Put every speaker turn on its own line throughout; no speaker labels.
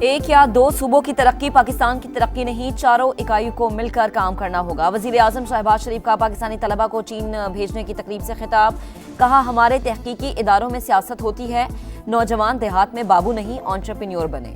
ایک یا دو صوبوں کی ترقی پاکستان کی ترقی نہیں، چاروں اکائیوں کو مل کر کام کرنا ہوگا۔ وزیر اعظم شہباز شریف کا پاکستانی طلبہ کو چین بھیجنے کی تقریب سے خطاب، کہا ہمارے تحقیقی اداروں میں سیاست ہوتی ہے، نوجوان دیہات میں بابو نہیں انٹرپرینیور بنے۔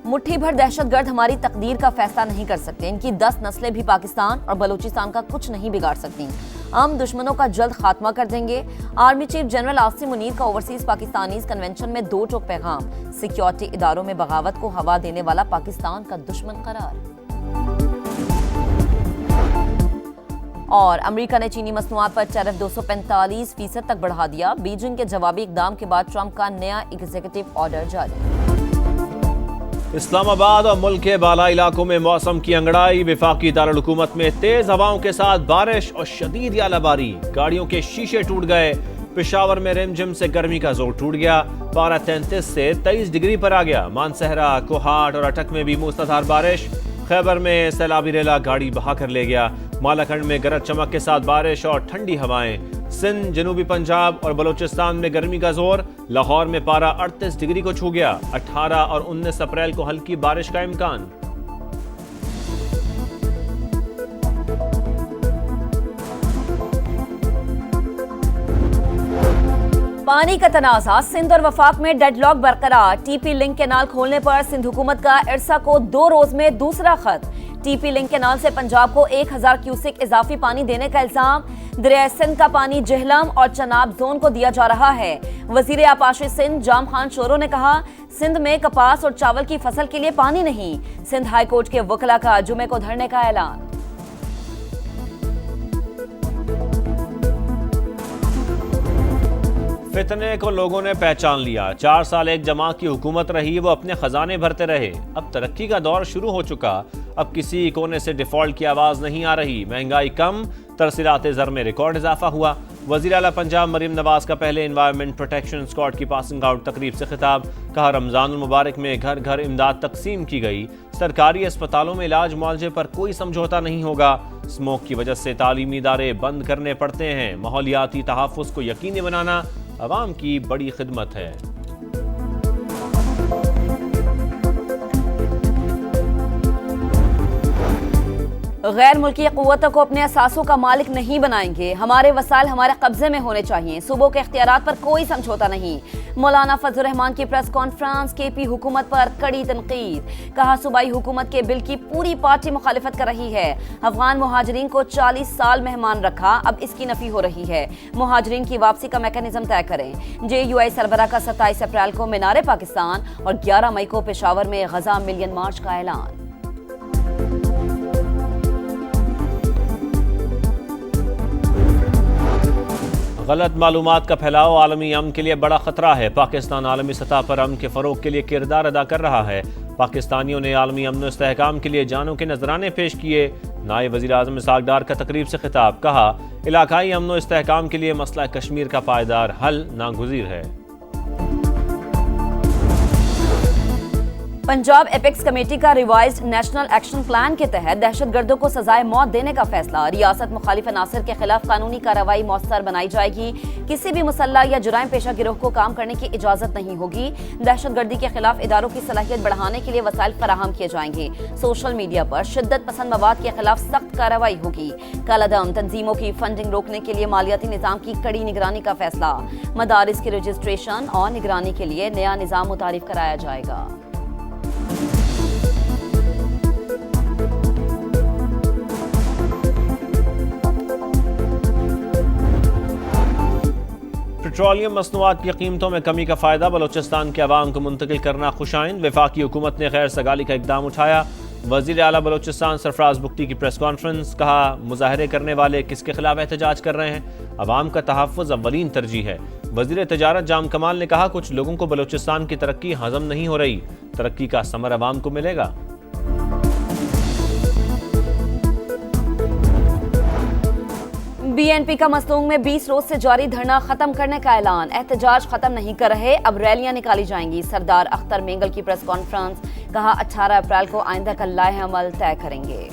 مٹھی بھر دہشت گرد ہماری تقدیر کا فیصلہ نہیں کر سکتے، ان کی 10 نسلیں بھی پاکستان اور بلوچستان کا کچھ نہیں بگاڑ سکتی، ہم دشمنوں کا جلد خاتمہ کر دیں گے۔ Army chief general Asim Munir کا اوورسیز پاکستانیز کنونشن میں 2 ٹوک پیغام، سیکیورٹی اداروں میں بغاوت کو ہوا دینے والا پاکستان کا دشمن قرار۔ اور امریکہ نے چینی مصنوعات پر ٹیرف 245% تک بڑھا دیا، بیجنگ کے جوابی اقدام کے بعد ٹرمپ کا نیا ایگزیکٹو آرڈر جاری۔
اسلام آباد اور ملک کے بالائی علاقوں میں موسم کی انگڑائی، وفاقی دارالحکومت میں تیز ہواؤں کے ساتھ بارش اور شدید ژالہ باری، گاڑیوں کے شیشے ٹوٹ گئے۔ پشاور میں رم جھم سے گرمی کا زور ٹوٹ گیا، پارہ 33 سے 23 ڈگری پر آ گیا۔ مانسہرہ، کوہاٹ اور اٹک میں بھی موسلادھار بارش، خیبر میں سیلابی ریلا گاڑی بہا کر لے گیا۔ مالاکنڈ میں گرج چمک کے ساتھ بارش اور ٹھنڈی ہوائیں۔ سندھ، جنوبی پنجاب اور بلوچستان میں گرمی کا زور، لاہور میں پارہ 38 ڈگری کو چھو گیا۔ 18 اور 19 اپریل کو ہلکی بارش کا امکان۔
پانی کا تنازع، سندھ اور وفاق میں ڈیڈ لاک برقرار۔ ٹی پی لنک کینال کھولنے پر سندھ حکومت کا ارسا کو 2 روز میں دوسرا خط۔ ٹی پی لنک کینال سے پنجاب کو 1000 کیوسک اضافی پانی دینے کا الزام، دریائے سندھ کا پانی جہلم اور چناب زون کو دیا جا رہا ہے۔ وزیر آبپاشی سندھ جام خان شورو نے کہا سندھ میں کپاس اور چاول کی فصل کے لیے پانی نہیں۔ سندھ ہائی کورٹ کے وکلاء کا جمعے کو دھرنے کا اعلان۔
فتنے کو لوگوں نے پہچان لیا، 4 سال ایک جماعت کی حکومت رہی، وہ اپنے خزانے بھرتے رہے، اب ترقی کا دور شروع ہو چکا، اب کسی کونے سے ڈیفالٹ کی آواز نہیں آ رہی، مہنگائی کم، ترسیلات زر میں ریکارڈ اضافہ ہوا۔ وزیر اعلیٰ پنجاب مریم نواز کا پہلے انوائرمنٹ پروٹیکشن اسکواڈ کی پاسنگ آؤٹ تقریب سے خطاب، کہا رمضان المبارک میں گھر گھر امداد تقسیم کی گئی، سرکاری اسپتالوں میں علاج معالجے پر کوئی سمجھوتا نہیں ہوگا، اسموک کی وجہ سے تعلیمی ادارے بند کرنے پڑتے ہیں، ماحولیاتی تحفظ کو یقینی بنانا عوام کی بڑی خدمت ہے۔
غیر ملکی قوتوں کو اپنے اثاثوں کا مالک نہیں بنائیں گے، ہمارے وسائل ہمارے قبضے میں ہونے چاہیے، صوبوں کے اختیارات پر کوئی سمجھوتا نہیں۔ مولانا فضل الرحمان کی پریس کانفرنس، کے پی حکومت پر کڑی تنقید، کہا صوبائی حکومت کے بل کی پوری پارٹی مخالفت کر رہی ہے، افغان مہاجرین کو 40 سال مہمان رکھا، اب اس کی نفی ہو رہی ہے، مہاجرین کی واپسی کا میکانزم طے کریں۔ جے یو آئی سربراہ کا 27 اپریل کو مینار پاکستان اور 11 مئی کو پشاور میں غزہ ملین مارچ کا اعلان۔
غلط معلومات کا پھیلاؤ عالمی امن کے لیے بڑا خطرہ ہے، پاکستان عالمی سطح پر امن کے فروغ کے لیے کردار ادا کر رہا ہے، پاکستانیوں نے عالمی امن و استحکام کے لیے جانوں کے نذرانے پیش کیے، نائب وزیر اعظم اسحاق ڈار کا تقریب سے خطاب، کہا علاقائی امن و استحکام کے لیے مسئلہ کشمیر کا پائیدار حل ناگزیر ہے۔
پنجاب ایپیکس کمیٹی کا ریوائزڈ نیشنل ایکشن پلان کے تحت دہشت گردوں کو سزائے موت دینے کا فیصلہ، ریاست مخالف عناصر کے خلاف قانونی کارروائی مؤثر بنائی جائے گی، کسی بھی مسلح یا جرائم پیشہ گروہ کو کام کرنے کی اجازت نہیں ہوگی، دہشت گردی کے خلاف اداروں کی صلاحیت بڑھانے کے لیے وسائل فراہم کیے جائیں گے، سوشل میڈیا پر شدت پسند مواد کے خلاف سخت کارروائی ہوگی، کالا دھن تنظیموں کی فنڈنگ روکنے کے لیے مالیاتی نظام کی کڑی نگرانی کا فیصلہ، مدارس کی رجسٹریشن اور نگرانی کے لیے نیا نظام متعارف کرایا جائے گا۔
پیٹرولیم مصنوعات کی قیمتوں میں کمی کا فائدہ بلوچستان کے عوام کو منتقل کرنا خوشائند، وفاقی حکومت نے غیر سگالی کا اقدام اٹھایا، وزیر اعلیٰ بلوچستان سرفراز بگٹی کی پریس کانفرنس، کہا مظاہرے کرنے والے کس کے خلاف احتجاج کر رہے ہیں، عوام کا تحفظ اولین ترجیح ہے۔ وزیر تجارت جام کمال نے کہا کچھ لوگوں کو بلوچستان کی ترقی ہضم نہیں ہو رہی، ترقی کا ثمر عوام کو ملے گا۔
بی این پی کا مسلونگ میں 20 روز سے جاری دھرنا ختم کرنے کا اعلان، احتجاج ختم نہیں کر رہے، اب ریلیاں نکالی جائیں گی، سردار اختر مینگل کی پریس کانفرنس، کہا 18 اپریل کو آئندہ کا لائحہ عمل طے کریں گے۔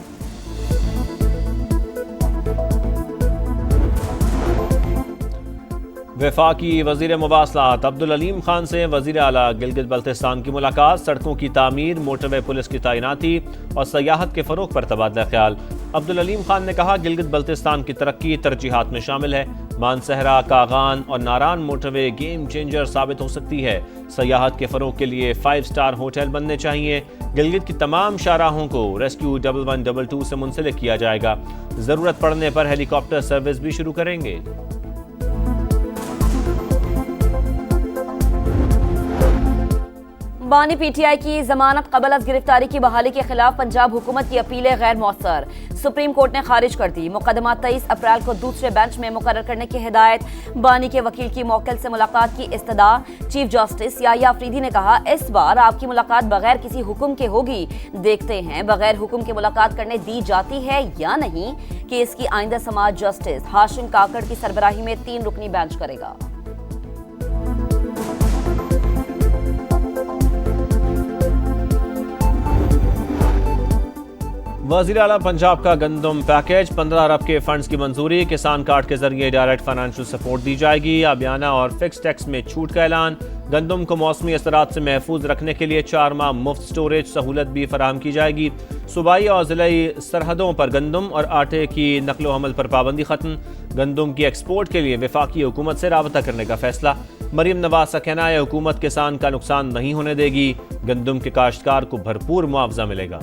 وفاقی وزیر مواصلات عبدالعلیم خان سے وزیر اعلیٰ گلگت بلتستان کی ملاقات، سڑکوں کی تعمیر، موٹر وے پولیس کی تعیناتی اور سیاحت کے فروغ پر تبادلہ خیال۔ عبدالعلیم خان نے کہا گلگت بلتستان کی ترقی ترجیحات میں شامل ہے۔ مانسہرہ، کاغان اور ناران موٹر وے گیم چینجر ثابت ہو سکتی ہے۔ سیاحت کے فروغ کے لیے 5 اسٹار ہوٹل بننے چاہیے۔ گلگت کی تمام شاہراہوں کو ریسکیو 1122 سے منسلک کیا جائے گا۔ ضرورت پڑنے پر ہیلی کاپٹر سروس بھی شروع کریں گے۔
بانی پی ٹی آئی کی ضمانت قبل از گرفتاری کی بحالی کے خلاف پنجاب حکومت کی اپیلیں غیر مؤثر، سپریم کورٹ نے خارج کر دی۔ مقدمہ 23 اپریل کو دوسرے بینچ میں مقرر کرنے کی ہدایت۔ بانی کے وکیل کی موکل سے ملاقات کی استدعا، چیف جسٹس یحییٰ آفریدی نے کہا اس بار آپ کی ملاقات بغیر کسی حکم کے ہوگی، دیکھتے ہیں بغیر حکم کے ملاقات کرنے دی جاتی ہے یا نہیں۔ کیس کی آئندہ سماعت جسٹس ہاشم کاکڑ کی سربراہی میں 3 رکنی بینچ کرے گا۔
وزیر اعلیٰ پنجاب کا گندم پیکیج، 15 ارب کے فنڈز کی منظوری، کسان کارڈ کے ذریعے ڈائریکٹ فائنینشل سپورٹ دی جائے گی۔ آبیانہ اور فکس ٹیکس میں چھوٹ کا اعلان، گندم کو موسمی اثرات سے محفوظ رکھنے کے لیے 4 ماہ مفت سٹوریج سہولت بھی فراہم کی جائے گی۔ صوبائی اور ضلعی سرحدوں پر گندم اور آٹے کی نقل و حمل پر پابندی ختم، گندم کی ایکسپورٹ کے لیے وفاقی حکومت سے رابطہ کرنے کا فیصلہ۔ مریم نواز کا کہنا ہے حکومت کسان کا نقصان نہیں ہونے دے گی، گندم کے کاشتکار کو بھرپور معاوضہ ملے گا۔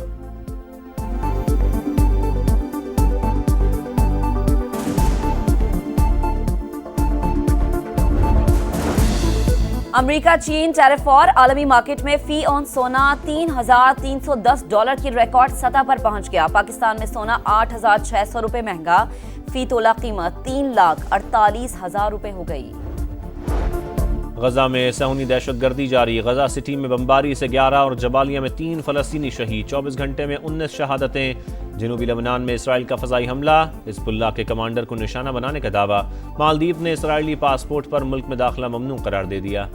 امریکہ چین ٹیرف وار، عالمی مارکیٹ میں فی اون سونا $3,310 کی ریکارڈ سطح پر پہنچ گیا۔ پاکستان میں سونا $8,600 مہنگا، فی تولہ قیمت $3,48,000 ہو گئی۔
غزہ میں صہیونی دہشت گردی جاری، غزہ سٹی میں بمباری سے 11 اور جبالیہ میں 3 فلسطینی شہید، 24 گھنٹے میں 19 شہادتیں۔ جنوبی لبنان میں اسرائیل کا فضائی حملہ، حزب اللہ کے کمانڈر کو نشانہ بنانے کا دعویٰ۔ مالدیپ نے اسرائیلی پاسپورٹ پر ملک میں داخلہ ممنوع قرار دے دیا۔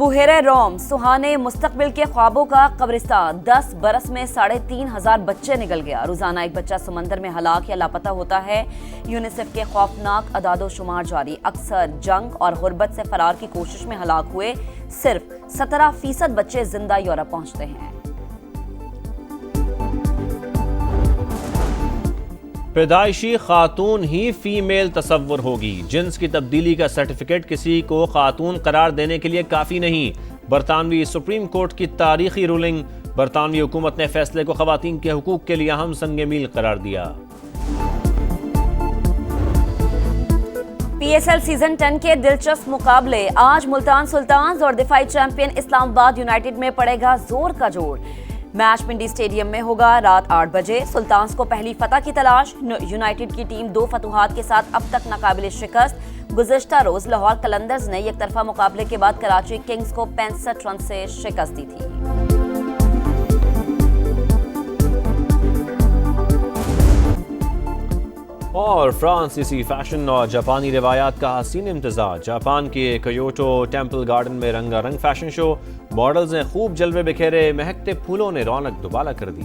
بحیرہ روم، سہانے مستقبل کے خوابوں کا قبرستان، 10 برس میں 3,500 بچے نگل گیا۔ روزانہ ایک بچہ سمندر میں ہلاک یا لاپتہ ہوتا ہے۔ یونیسیف کے خوفناک اعداد و شمار جاری، اکثر جنگ اور غربت سے فرار کی کوشش میں ہلاک ہوئے، صرف 17% بچے زندہ یورپ پہنچتے ہیں۔
پیدائشی خاتون ہی فیمیل تصور ہوگی، جنس کی تبدیلی کا سرٹیفکیٹ کسی کو خاتون قرار دینے کے لیے کافی نہیں۔ برطانوی سپریم کورٹ کی تاریخی رولنگ، برطانوی حکومت نے فیصلے کو خواتین کے حقوق کے لیے اہم سنگ میل قرار دیا۔
پی ایس ایل سیزن 10 کے دلچسپ مقابلے، آج ملتان سلطانز اور دفاعی چیمپئن اسلام آباد یونائیٹڈ میں پڑے گا زور کا جوڑ۔ میچ پنڈی اسٹیڈیم میں ہوگا رات 8 بجے۔ سلطانز کو پہلی فتح کی تلاش، یونائیٹڈ کی ٹیم 2 فتوحات کے ساتھ اب تک ناقابل شکست۔ گزشتہ روز لاہور قلندرز نے یک طرفہ مقابلے کے بعد کراچی کنگز کو 65 رن سے شکست دی تھی۔
اور فرانسیسی فیشن اور جاپانی روایات کا حسین امتزاج، جاپان کے کیوٹو ٹیمپل گارڈن میں رنگا رنگ فیشن شو، ماڈلز نے خوب جلوے بکھیرے، مہکتے پھولوں نے رونق دوبالا کر دی۔